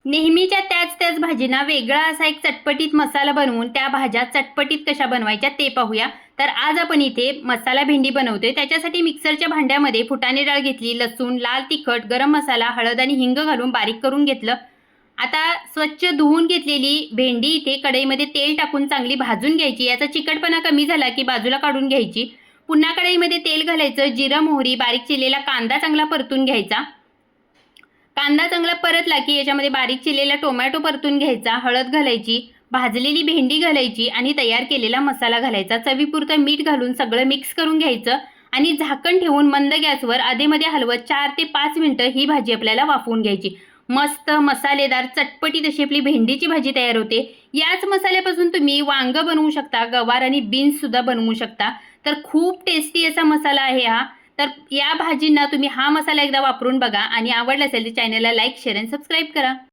नेहमीच्या त्याच भाजींना वेगळा असा एक चटपटीत मसाला बनवून त्या भाज्या चटपटीत कशा बनवायच्या ते पाहूया। तर आज आपण इथे मसाला भेंडी बनवतोय। त्याच्यासाठी मिक्सरच्या भांड्यामध्ये फुटाणे डाळ घेतली, लसूण, लाल तिखट, गरम मसाला, हळद आणि हिंग घालून बारीक करून घेतलं। आता स्वच्छ धुवून घेतलेली भेंडी इथे कढईमध्ये तेल टाकून चांगली भाजून घ्यायची। याचा चिकटपणा कमी झाला की बाजूला काढून घ्यायची। पुन्हा कढईमध्ये तेल घालायचं, जिरं, मोहरी, बारीक चिरलेला कांदा चांगला परतून घ्यायचा। कांदा चांगला परतला की याच्यामध्ये बारीक चिरलेला टोमॅटो परतून घ्यायचा, हळद घालायची, भाजलेली भेंडी घालायची आणि तयार केलेला मसाला घालायचा। चवीपुरतं मीठ घालून सगळं मिक्स करून घ्यायचं आणि झाकण ठेवून मंद गॅसवर आधेमध्ये हलवत 4 ते 5 मिनिटं ही भाजी आपल्याला वाफवून घ्यायची। मस्त मसालेदार चटपटीत अशी आपली भेंडीची भाजी तयार होते। याच मसाल्यापासून तुम्ही वांग बनवू शकता, गवार आणि बीन्स सुद्धा बनवू शकता। तर खूप टेस्टी असा मसाला आहे हा। तर या भाजींना तुम्ही हा मसाला एकदा वापरून बघा आणि आवडला असेल तर चॅनलला लाईक, शेअर आणि सबस्क्राईब करा।